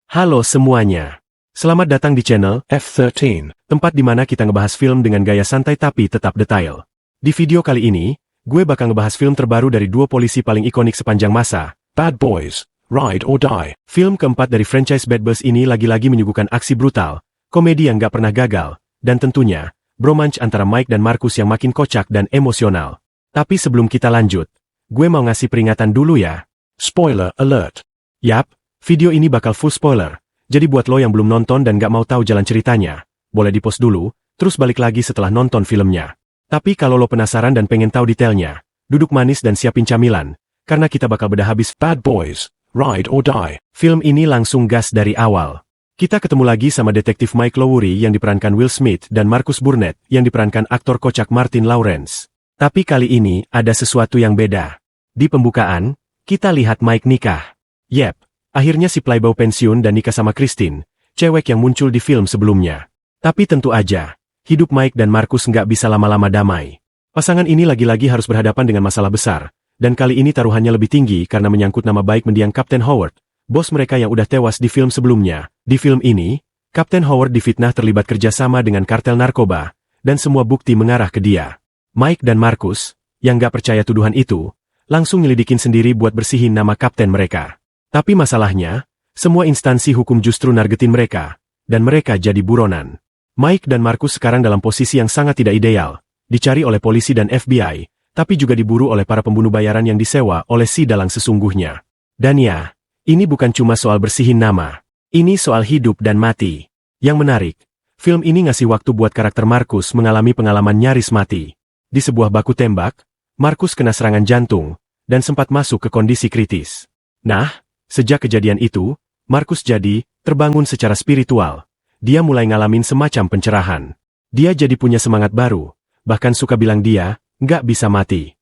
Halo semuanya. Selamat datang di channel F13, tempat di mana kita ngebahas film dengan gaya santai tapi tetap detail. Di video kali ini, gue bakal ngebahas film terbaru dari dua polisi paling ikonik sepanjang masa, Bad Boys, Ride or Die. Film keempat dari franchise Bad Boys ini lagi-lagi menyuguhkan aksi brutal, komedi yang gak pernah gagal, dan tentunya, bromance antara Mike dan Marcus yang makin kocak dan emosional. Tapi sebelum kita lanjut, gue mau ngasih peringatan dulu ya. Spoiler alert. Yap, video ini bakal full spoiler, jadi buat lo yang belum nonton dan gak mau tahu jalan ceritanya, boleh di-pause dulu, terus balik lagi setelah nonton filmnya. Tapi kalau lo penasaran dan pengen tahu detailnya, duduk manis dan siapin camilan, karena kita bakal bedah habis Bad Boys, Ride or Die. Film ini langsung gas dari awal. Kita ketemu lagi sama detektif Mike Lowry yang diperankan Will Smith dan Marcus Burnett yang diperankan aktor kocak Martin Lawrence. Tapi kali ini ada sesuatu yang beda. Di pembukaan, kita lihat Mike nikah. Yep. Akhirnya si playboy pensiun dan nikah sama Christine, cewek yang muncul di film sebelumnya. Tapi tentu aja, hidup Mike dan Marcus nggak bisa lama-lama damai. Pasangan ini lagi-lagi harus berhadapan dengan masalah besar, dan kali ini taruhannya lebih tinggi karena menyangkut nama baik mendiang Kapten Howard, bos mereka yang udah tewas di film sebelumnya. Di film ini, Kapten Howard difitnah terlibat kerjasama dengan kartel narkoba, dan semua bukti mengarah ke dia. Mike dan Marcus, yang nggak percaya tuduhan itu, langsung nyelidikin sendiri buat bersihin nama kapten mereka. Tapi masalahnya, semua instansi hukum justru nargetin mereka, dan mereka jadi buronan. Mike dan Marcus sekarang dalam posisi yang sangat tidak ideal, dicari oleh polisi dan FBI, tapi juga diburu oleh para pembunuh bayaran yang disewa oleh si dalang sesungguhnya. Dan ya, ini bukan cuma soal bersihin nama, ini soal hidup dan mati. Yang menarik, film ini ngasih waktu buat karakter Marcus mengalami pengalaman nyaris mati. Di sebuah baku tembak, Marcus kena serangan jantung, dan sempat masuk ke kondisi kritis. Nah, sejak kejadian itu, Marcus jadi terbangun secara spiritual. Dia mulai ngalamin semacam pencerahan. Dia jadi punya semangat baru, bahkan suka bilang dia nggak bisa mati.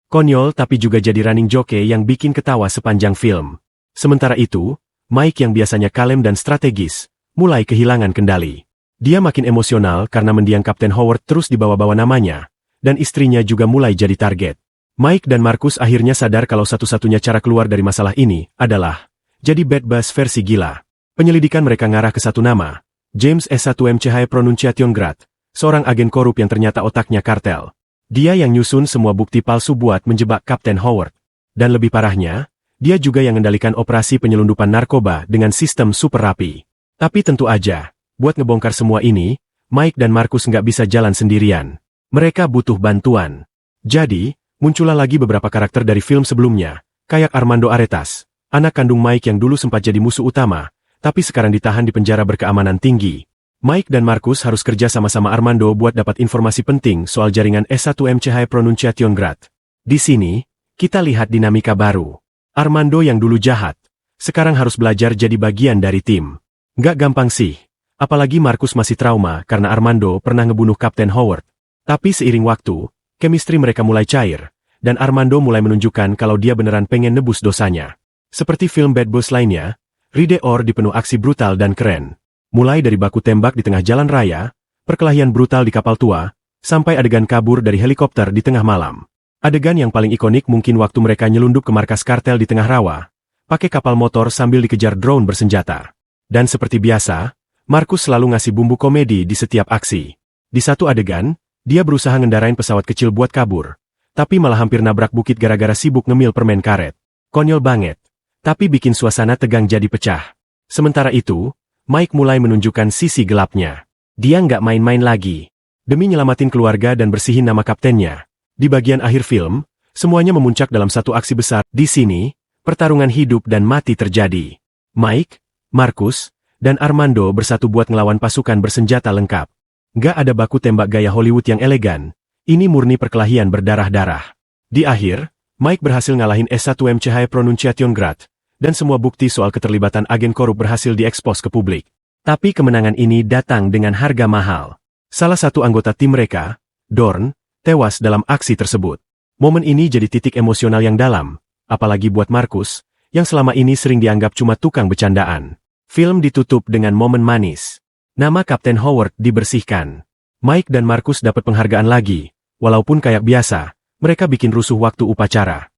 Konyol tapi juga jadi running joke yang bikin ketawa sepanjang film. Sementara itu, Mike yang biasanya kalem dan strategis, mulai kehilangan kendali. Dia makin emosional karena mendiang Kapten Howard terus dibawa-bawa namanya, dan istrinya juga mulai jadi target. Mike dan Marcus akhirnya sadar kalau satu-satunya cara keluar dari masalah ini adalah jadi bad boss versi gila. Penyelidikan mereka ngarah ke satu nama, James S1MCH Pronunciation Grad, seorang agen korup yang ternyata otaknya kartel. Dia yang nyusun semua bukti palsu buat menjebak Kapten Howard. Dan lebih parahnya, dia juga yang mengendalikan operasi penyelundupan narkoba dengan sistem super rapi. Tapi tentu aja, buat ngebongkar semua ini, Mike dan Marcus nggak bisa jalan sendirian. Mereka butuh bantuan. Jadi, muncullah lagi beberapa karakter dari film sebelumnya, kayak Armando Aretas, anak kandung Mike yang dulu sempat jadi musuh utama, tapi sekarang ditahan di penjara berkeamanan tinggi. Mike dan Marcus harus kerja sama-sama Armando buat dapat informasi penting soal jaringan S1MCH Pronunciation Grad. Di sini, kita lihat dinamika baru. Armando yang dulu jahat, sekarang harus belajar jadi bagian dari tim. Nggak gampang sih, apalagi Marcus masih trauma karena Armando pernah ngebunuh Kapten Howard. Tapi seiring waktu, chemistry mereka mulai cair, dan Armando mulai menunjukkan kalau dia beneran pengen nebus dosanya. Seperti film Bad Boys lainnya, Ride or Die penuh aksi brutal dan keren. Mulai dari baku tembak di tengah jalan raya, perkelahian brutal di kapal tua, sampai adegan kabur dari helikopter di tengah malam. Adegan yang paling ikonik mungkin waktu mereka nyelundup ke markas kartel di tengah rawa, pakai kapal motor sambil dikejar drone bersenjata. Dan seperti biasa, Marcus selalu ngasih bumbu komedi di setiap aksi. Di satu adegan, dia berusaha ngendarain pesawat kecil buat kabur, tapi malah hampir nabrak bukit gara-gara sibuk ngemil permen karet. Konyol banget, tapi bikin suasana tegang jadi pecah. Sementara itu, Mike mulai menunjukkan sisi gelapnya. Dia nggak main-main lagi. Demi nyelamatin keluarga dan bersihin nama kaptennya. Di bagian akhir film, semuanya memuncak dalam satu aksi besar. Di sini, pertarungan hidup dan mati terjadi. Mike, Marcus, dan Armando bersatu buat ngelawan pasukan bersenjata lengkap. Nggak ada baku tembak gaya Hollywood yang elegan, ini murni perkelahian berdarah-darah. Di akhir, Mike berhasil ngalahin S1MCH Pronunciation Grad, dan semua bukti soal keterlibatan agen korup berhasil diekspos ke publik. Tapi kemenangan ini datang dengan harga mahal. Salah satu anggota tim mereka, Dorn, tewas dalam aksi tersebut. Momen ini jadi titik emosional yang dalam, apalagi buat Marcus, yang selama ini sering dianggap cuma tukang bercandaan. Film ditutup dengan momen manis. Nama Kapten Howard dibersihkan. Mike dan Marcus dapat penghargaan lagi, walaupun kayak biasa, mereka bikin rusuh waktu upacara.